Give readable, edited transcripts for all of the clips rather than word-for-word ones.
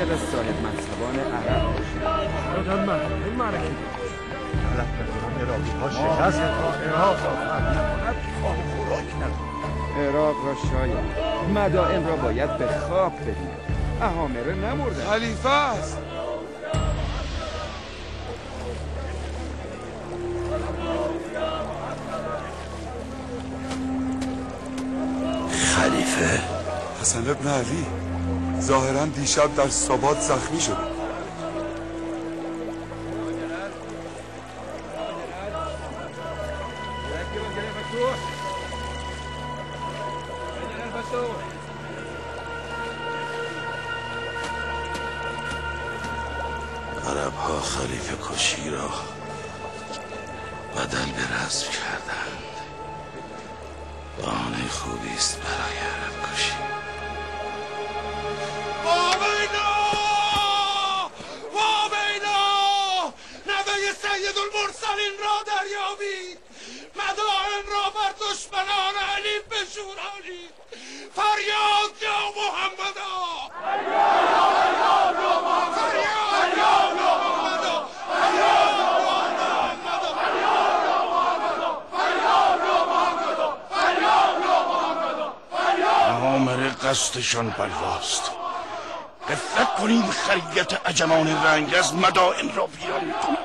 باید از صاحب منصبان عرب باشه. آدم من این معرکه غلط ندارم. عراقی ها شکست عراق خوراک ندارم. عراق را شاید مدائن را باید به خواب بدیم. اهامره نمرده. خلیفه است. خلیفه حسن ابن علی ظاهرا دیشب در سابات زخمی شده. عرب ها خلیفه کشی را بدل به رزم کردند. بهانه خوبی است برای عرب کشی. نوه سید المرسلین را دریابید، مدائن را بر دشمنان علی بشورانید. فریاد یا محمدا، فریاد یا محمدا، فریاد یا محمدا، فریاد یا محمدا، فریاد یا محمدا، فریاد یا محمدا، فریاد. اهامره قصدشان بلواست. فکر کنید خریت عجمان رنگ از مدائن را ویران کنید.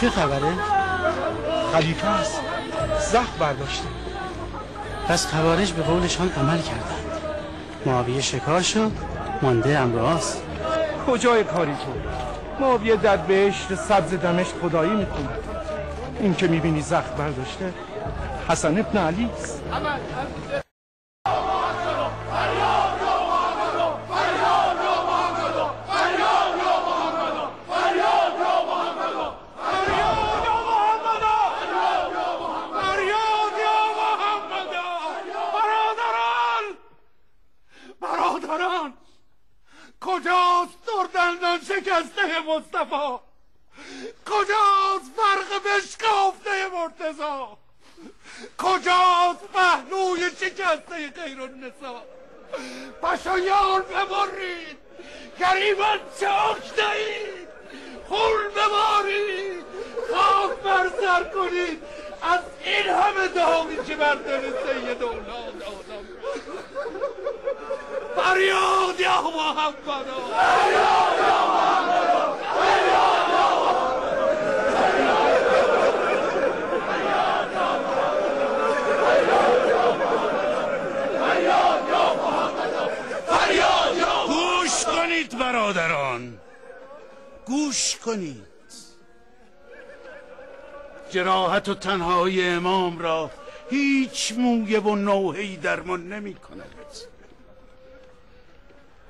چه خبره؟ خلیفه است. زخم برداشته. پس خوارج به قولشان عمل کردند. معاویه شکار شد، مانده امراست. کجای کاری تو؟ معاویه در بهشت سبز دمشق خدایی میکنه. این که میبینی زخم برداشته حسن ابن علی است. کجاست دردندان شکسته مصطفی؟ کجاست فرق بشکافته مرتضی؟ کجاست پهلوی شکسته خیرالنسا؟ پشایان ببرید، گریبان چاک دهید، خون ببارید، خاک بر سر کنید از این همه داغی که بر دل سید اولاد آدم. فریاد یا محمد، فریاد یا محمد، فریاد یا محمد. گوش کنید برادران، گوش کنید. جراحت و تنهایی امام را هیچ مویه و نوحه‌ای درمان نمی کند.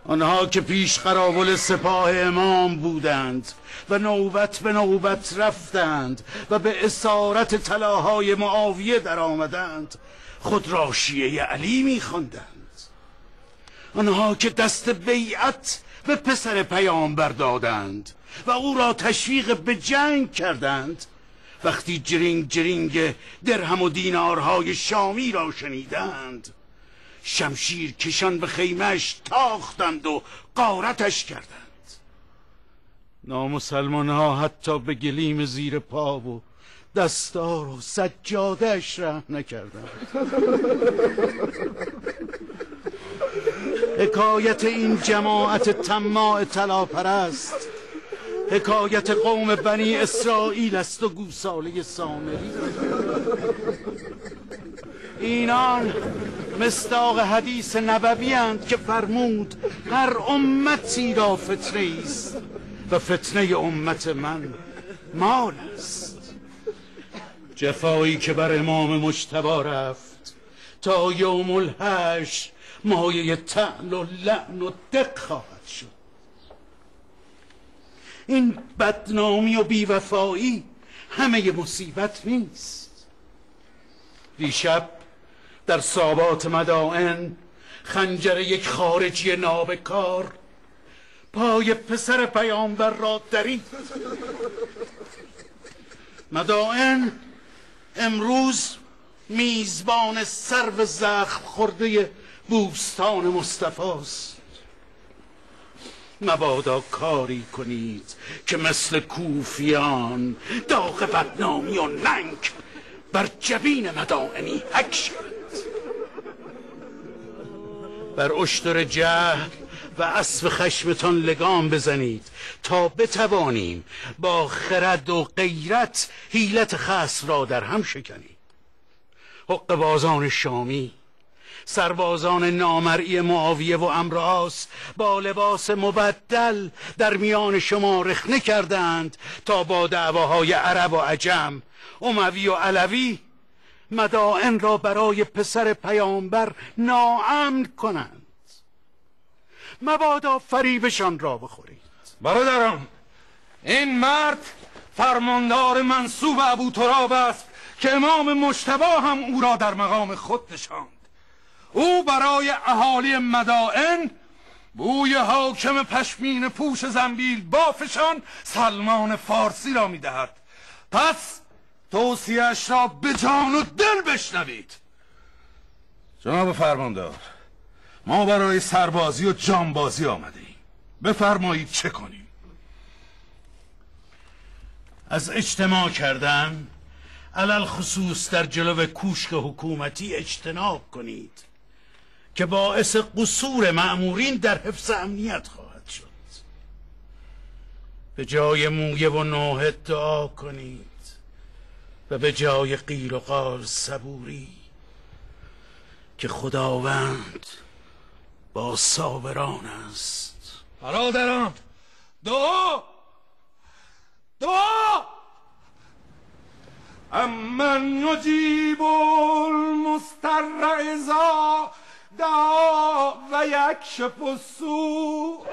آنها که پیش قراول سپاه امام بودند و نوبت به نوبت رفتند و به اسارت طلاهای معاویه در آمدند، خود را شیعه علی می خواندند. آنها که دست بیعت به پسر پیامبر دادند و او را تشویق به جنگ کردند، وقتی جرینگ جرینگ درهم و دینارهای شامی را شنیدند، شمشیر کشان به خیمه‌اش تاختند و غارتش کردند. نامسلمان ها حتی به گلیم زیر پا و دستار و سجاده‌اش رحم نکردند. حکایت این جماعت طماع طلاپرست حکایت قوم بنی اسرائیل است و گوساله سامری. اینان مصداق حدیث نبوی اند که فرمود هر امتی را فتنه است و فتنه امت من مال است. جفایی که بر امام مجتبی رفت تا یوم الحشر مایه طعن و لعن و دق خواهد شد. این بدنامی و بیوفایی همه مصیبت نیست. دیشب در سابات مدائن خنجر یک خارجی نابکار پای پسر پیامبر را درید. مدائن امروز میزبان سرو زخم خورده بوستان مصطفی است. مبادا کاری کنید که مثل کوفیان داغ بدنامی و ننگ بر جبین مدائنی حک شود. بر اشتر جهل و اسب خشمتان لگام بزنید تا بتوانیم با خرد و غیرت حیلت خصم را در هم شکنیم. حقه‌بازان شامی، سربازان نامرئی معاویه و عمرو با لباس مبدل در میان شما رخنه کردند تا با دعواهای عرب و عجم، اموی و علوی مدائن را برای پسر پیامبر ناامن کنند. مبادا فریبشان را بخورید. برادران، این مرد فرماندار منصوب ابو تراب است که امام مجتبی هم او را در مقام خود نشاند. او برای اهالی مدائن بوی حاکم پشمین پوش زنبیل بافشان سلمان فارسی را میدهد. پس توصیه‌اش را به جان و دل بشنوید. جناب فرماندار، ما برای سربازی و جانبازی آمده ایم. بفرمایید چه کنیم؟ از اجتماع کردن علل خصوص در جلو کوشک حکومتی اجتناب کنید که باعث قصور مأمورین در حفظ امنیت خواهد شد. به جای مویه و نوحه دعا کنید و به جای قیل و قال صبوری که خداوند با صابران است. برادران، دعا امن یجیب المضطر اذا دعا و یکشف السوء